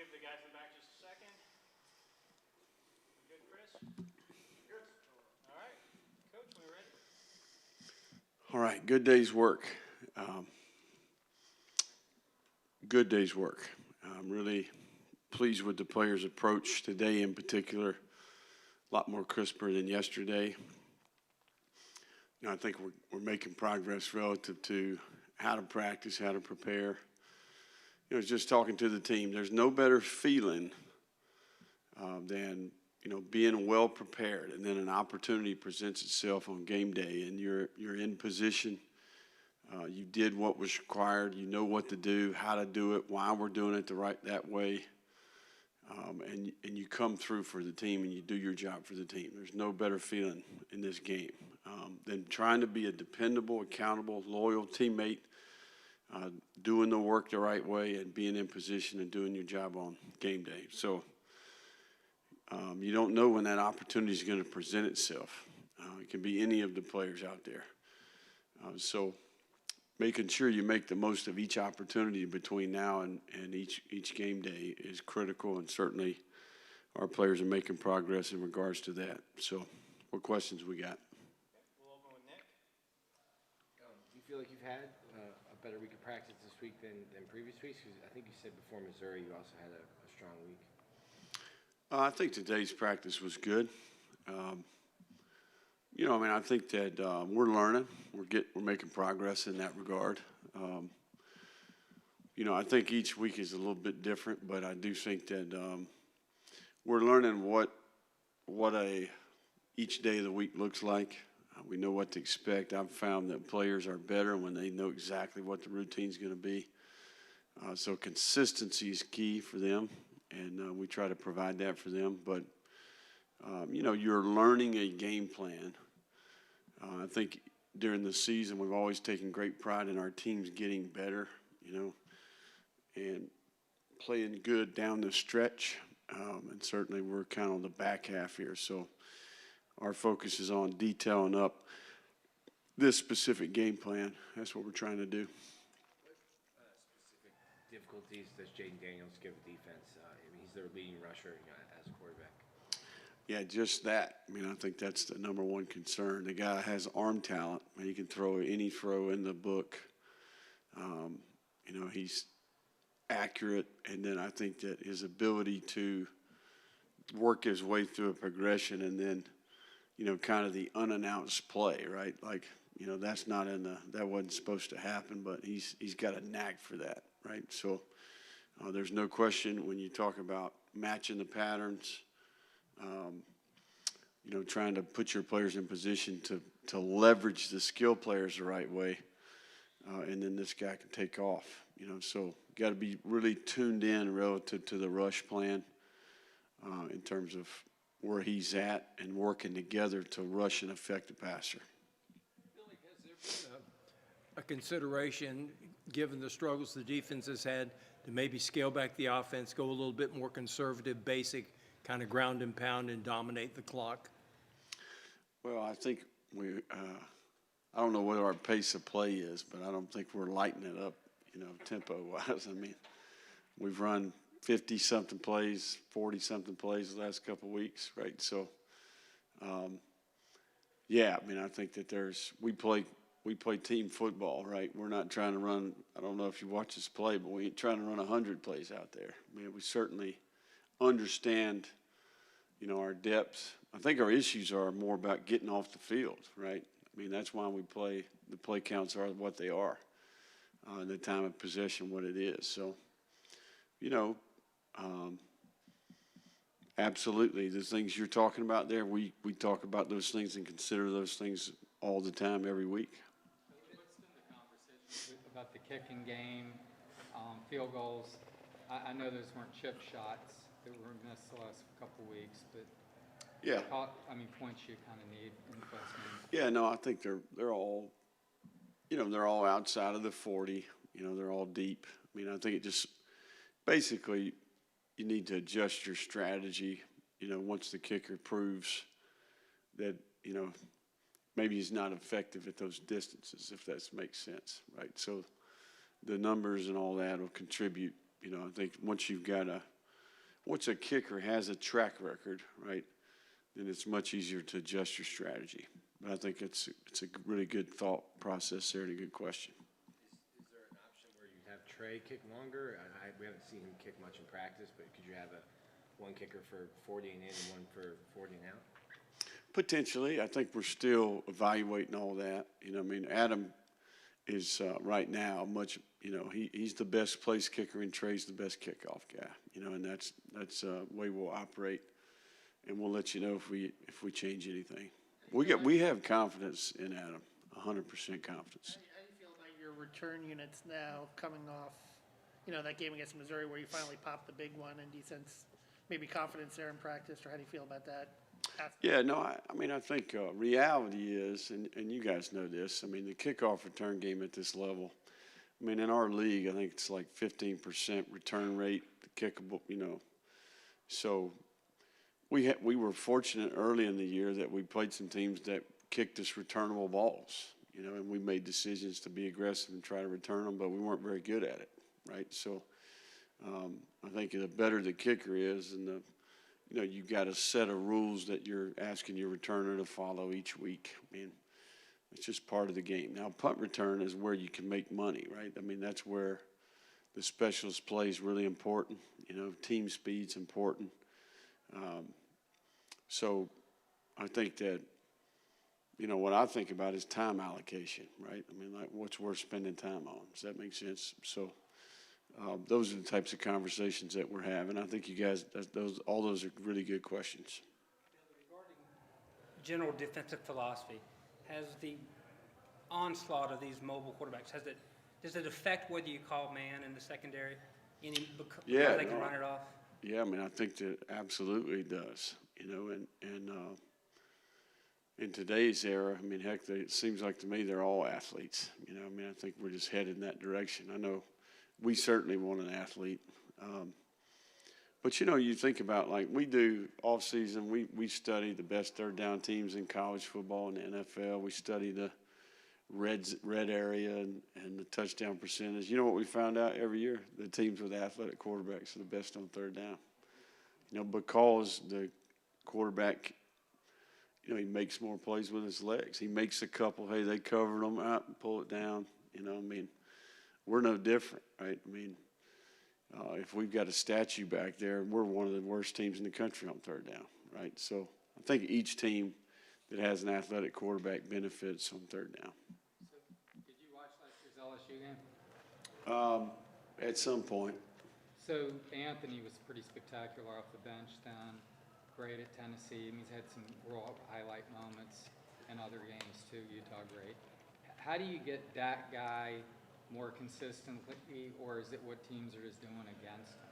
give the guys in the back just a second. Good, Chris? Good. All right. Coach, we're ready. All right, good day's work. Good day's work. I'm really pleased with the players' approach today in particular. A lot more crisper than yesterday. I think we're making progress relative to how to practice, how to prepare. Just talking to the team, there's no better feeling than being well prepared, and then an opportunity presents itself on game day, and you're in position. You did what was required. You know what to do, how to do it, why we're doing it that way, and you come through for the team and you do your job for the team. There's no better feeling in this game than trying to be a dependable, accountable, loyal teammate, doing the work the right way and being in position and doing your job on game day. So you don't know when that opportunity is going to present itself. It can be any of the players out there. So making sure you make the most of each opportunity between now and each game day is critical, and certainly our players are making progress in regards to that. So what questions we got? We'll open with Nick. Do you feel like you've had a better week of practice this week than previous weeks? Because I think you said before Missouri you also had a strong week. I think today's practice was good. I think that we're learning. We're making progress in that regard. I think each week is a little bit different, but I do think that we're learning what each day of the week looks like. We know what to expect. I've found that players are better when they know exactly what the routine's going to be. So consistency is key for them, and we try to provide that for them. But, you're learning a game plan. I think during the season we've always taken great pride in our teams getting better, and playing good down the stretch. And certainly we're kind of on the back half here. So our focus is on detailing up this specific game plan. That's what we're trying to do. What specific difficulties does Jaden Daniels give the defense? He's their leading rusher as a quarterback. Yeah, just that. I think that's the number one concern. The guy has arm talent. He can throw any throw in the book. He's accurate, and then I think that his ability to work his way through a progression and then, kind of the unannounced play, right? Like, that's not that wasn't supposed to happen, but he's got a knack for that, right? So there's no question when you talk about matching the patterns, trying to put your players in position to leverage the skill players the right way, and then this guy can take off. So got to be really tuned in relative to the rush plan in terms of where he's at and working together to rush an effective passer. Billy, has there been a consideration, given the struggles the defense has had, to maybe scale back the offense, go a little bit more conservative, basic, kind of ground and pound and dominate the clock? Well, I think I don't know what our pace of play is, but I don't think we're lightening it up, tempo-wise. We've run 50-something plays, 40-something plays the last couple of weeks, right? So, I think that we play team football, right? We're not trying to run, I don't know if you watch us play, but we ain't trying to run 100 plays out there. We certainly understand, our depth. I think our issues are more about getting off the field, right? That's why we play. The play counts are what they are. The time of possession, what it is. So, absolutely. The things you're talking about there, we talk about those things and consider those things all the time, every week. What's been the conversation about the kicking game, field goals? I know those weren't chip shots that were missed the last couple of weeks, but yeah, points you kind of need in the close games. Yeah, no, I think they're all, they're all outside of the 40. They're all deep. I think it just basically you need to adjust your strategy. Once the kicker proves that maybe he's not effective at those distances, if that makes sense, right? So the numbers and all that will contribute. I think once you've got once a kicker has a track record, right, then it's much easier to adjust your strategy. But I think it's a really good thought process there and a good question. Is there an option where you have Trey kick longer? We haven't seen him kick much in practice, but could you have one kicker for 40 and in and one for 40 and out? Potentially. I think we're still evaluating all that. You know, I mean, Adam is right now he's the best place kicker and Trey's the best kickoff guy. You know, and that's the way we'll operate, and we'll let you know if we change anything. We have confidence in Adam, 100% confidence. How do you feel about your return units now coming off, that game against Missouri where you finally popped the big one, and do you sense maybe confidence there in practice, or how do you feel about that? Yeah, no, I mean, I think reality is, and you guys know this, I mean, the kickoff return game at this level, I mean, in our league, I think it's like 15% return rate, kickable, so we were fortunate early in the year that we played some teams that kicked us returnable balls, and we made decisions to be aggressive and try to return them, but we weren't very good at it, right? So I think the better the kicker is, and you've got a set of rules that you're asking your returner to follow each week. I mean, it's just part of the game. Now, punt return is where you can make money, right? I mean, that's where the specialist play is really important. Team speed's important. So I think that, what I think about is time allocation, right? I mean, like what's worth spending time on. Does that make sense? So those are the types of conversations that we're having. I think you guys, all those are really good questions. Regarding general defensive philosophy, has the onslaught of these mobile quarterbacks, does it affect whether you call man in the secondary? Because they can run it off? Yeah, I mean, I think that absolutely does. And in today's era, I mean, heck, it seems like to me they're all athletes. I mean, I think we're just headed in that direction. I know we certainly want an athlete. But, you think about, like we do off season, we study the best third down teams in college football and the NFL. We study the red area and the touchdown percentage. You know what we found out every year? The teams with athletic quarterbacks are the best on third down. Because the quarterback, he makes more plays with his legs. He makes a couple, hey, they covered them out and pull it down. I mean, we're no different, right? I mean, if we've got a statue back there, we're one of the worst teams in the country on third down, right? So I think each team that has an athletic quarterback benefits on third down. So did you watch last year's LSU game? At some point. So Anthony was pretty spectacular off the bench then, great at Tennessee, and he's had some real highlight moments in other games too, Utah great. How do you get that guy more consistently, or is it what teams are just doing against him?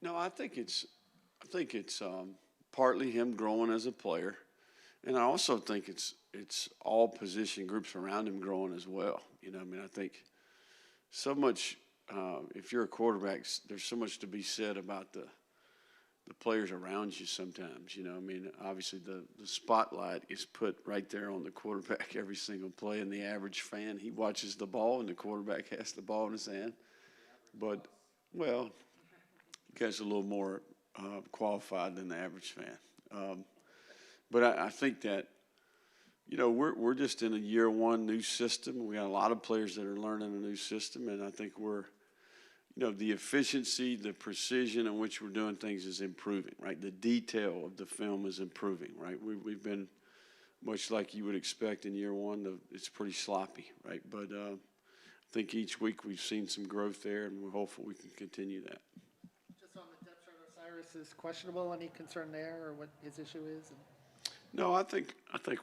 No, I think it's partly him growing as a player, and I also think it's all position groups around him growing as well. I mean, I think so much. If you're a quarterback, there's so much to be said about the players around you sometimes. I mean, obviously the spotlight is put right there on the quarterback every single play, and the average fan, he watches the ball and the quarterback has the ball in his hand. But, well, you guys are a little more qualified than the average fan. But I think that, we're just in a year one new system. We got a lot of players that are learning a new system, and I think the efficiency, the precision in which we're doing things is improving, right? The detail of the film is improving, right? We've been, much like you would expect in year one, it's pretty sloppy, right? But I think each week we've seen some growth there, and we're hopeful we can continue that. Just on the depth chart, Osiris is questionable. Any concern there, or what his issue is? No, I think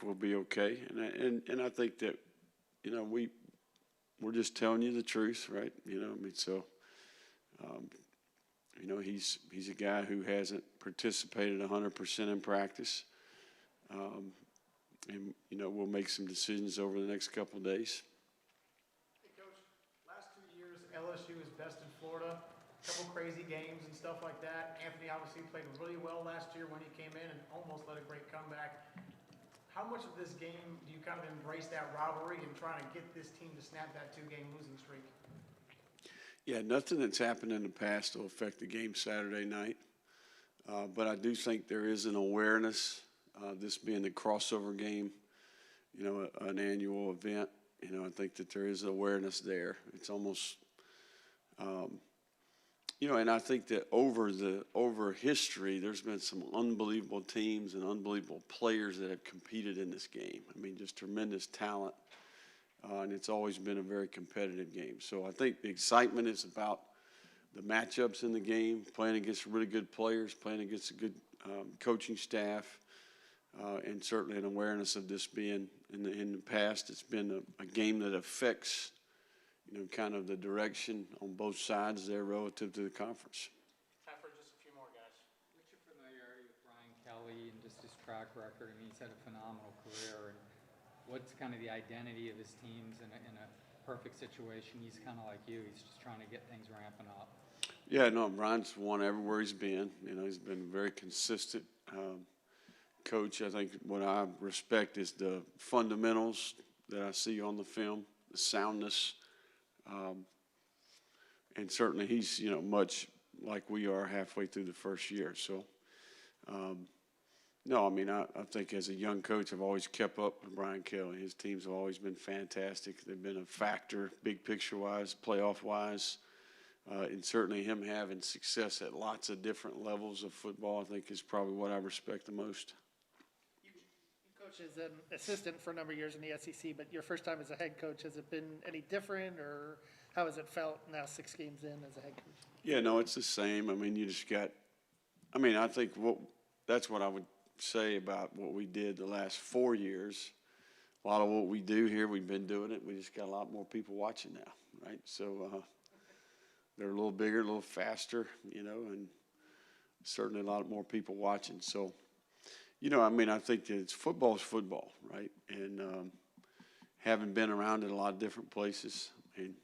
we'll be okay, and I think that we're just telling you the truth, right? I mean, so he's a guy who hasn't participated 100% in practice, and we'll make some decisions over the next couple of days. Hey, Coach, last 2 years LSU is best in Florida. Couple crazy games and stuff like that. Anthony obviously played really well last year when he came in and almost led a great comeback. How much of this game do you kind of embrace that rivalry and trying to get this team to snap that 2-game losing streak? Yeah, nothing that's happened in the past will affect the game Saturday night. But I do think there is an awareness, this being the crossover game, you know, an annual event. You know, I think that there is awareness there. It's almost, you know, and I think that over history, there's been some unbelievable teams and unbelievable players that have competed in this game. I mean, just tremendous talent, and it's always been a very competitive game. So I think the excitement is about the matchups in the game, playing against really good players, playing against a good coaching staff, and certainly an awareness of this being in the past. It's been a game that affects, you know, kind of the direction on both sides there relative to the conference. Time for just a few more guys. What's your familiarity with Brian Kelly and just his track record? I mean, he's had a phenomenal career. And what's kind of the identity of his teams in a perfect situation? He's kind of like you. He's just trying to get things ramping up. Yeah, no, Brian's won everywhere he's been. You know, he's been very consistent coach. I think what I respect is the fundamentals that I see on the film, the soundness, and certainly he's, you know, much like we are halfway through the first year. So, no, I mean, I think as a young coach, I've always kept up with Brian Kelly. His teams have always been fantastic. They've been a factor, big picture-wise, playoff-wise. And certainly him having success at lots of different levels of football, I think, is probably what I respect the most. You coached as an assistant for a number of years in the SEC, but your first time as a head coach, has it been any different, or how has it felt now 6 games in as a head coach? Yeah, no, it's the same. I mean, you just got – I mean, I think that's what I would say about what we did the last 4 years. A lot of what we do here, we've been doing it. We just got a lot more people watching now, right? So they're a little bigger, a little faster, you know, and certainly a lot more people watching. So, you know, I mean, I think that football's football, right? And having been around in a lot of different places, and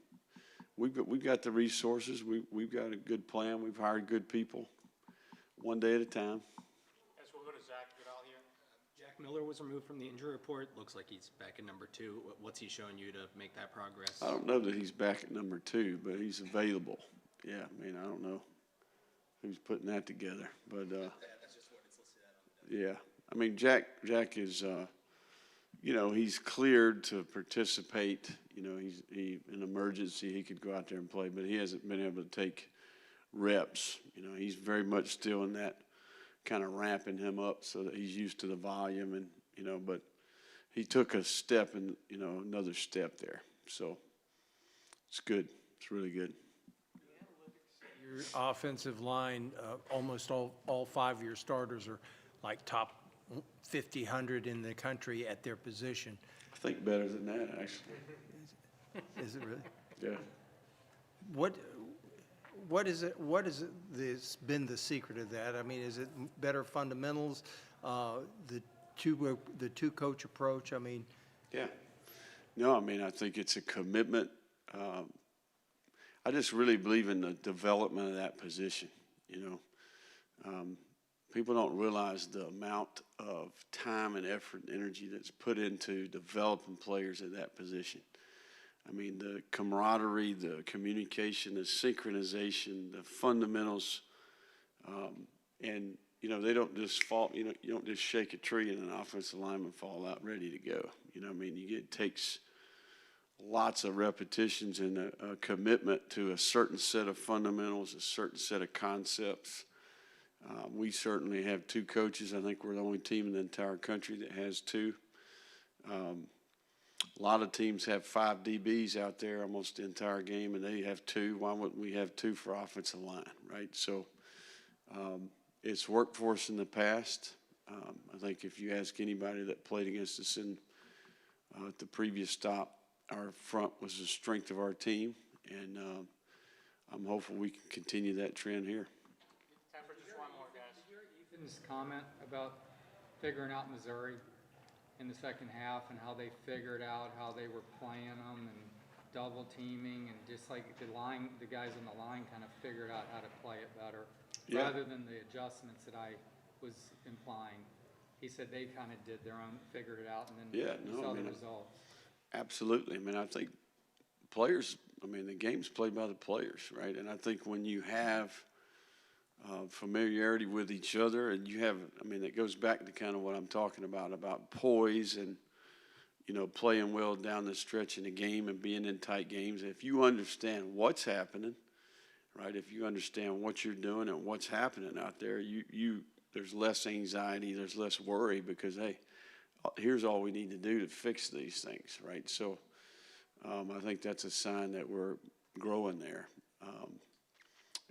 we've got the resources. We've got a good plan. We've hired good people, one day at a time. As we'll go to Zach Goodall here. Jack Miller was removed from the injury report. Looks like he's back at number 2. What's he showing you to make that progress? I don't know that he's back at number 2, but he's available. Yeah, I mean, I don't know who's putting that together, but That's just what it's listed at. yeah. I mean, Jack is, you know, he's cleared to participate. You know, he in emergency he could go out there and play, but he hasn't been able to take reps. You know, he's very much still in that kind of ramping him up so that he's used to the volume, and you know, but he took a step and, you know, another step there. So it's good. It's really good. Your offensive line, almost all 5 of your starters are like top 50, 100 in the country at their position. I think better than that, actually. Is it really? Yeah. What is it? What is it that's been the secret of that? I mean, is it better fundamentals? The two coach approach. I mean, Yeah. No, I mean, I think it's a commitment. I just really believe in the development of that position. You know, people don't realize the amount of time and effort and energy that's put into developing players at that position. I mean, the camaraderie, the communication, the synchronization, the fundamentals, and, you know, they don't just fall, you know, you don't just shake a tree and an offensive lineman fall out ready to go. You know what I mean? It takes lots of repetitions and a commitment to a certain set of fundamentals, a certain set of concepts. We certainly have 2 coaches. I think we're the only team in the entire country that has 2. A lot of teams have 5 DBs out there almost the entire game, and they have 2. Why wouldn't we have 2 for offensive line, right? So it's worked for us in the past. I think if you ask anybody that played against us in at the previous stop, our front was the strength of our team, and I'm hopeful we can continue that trend here. Time for just one more, guys. Did you hear Ethan's comment about figuring out Missouri in the second half and how they figured out how they were playing them and double teaming, and just like the guys on the line kind of figured out how to play it better, Yeah. rather than the adjustments that I was implying. He said they kind of did their own, figured it out, and then Yeah, you no, saw I the mean, results. Absolutely. I mean, I think players, I mean, the game's played by the players, right? And I think when you have familiarity with each other, and you have, I mean, it goes back to kind of what I'm talking about poise and, playing well down the stretch in the game and being in tight games. If you understand what's happening, right, if you understand what you're doing and what's happening out there, there's less anxiety, there's less worry because, hey, here's all we need to do to fix these things, right? So I think that's a sign that we're growing there.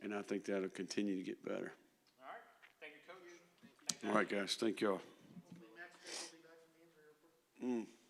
And I think that'll continue to get better. All right, thank you, Coach. All right, guys, thank y'all. Hopefully Max will be back from the injury report.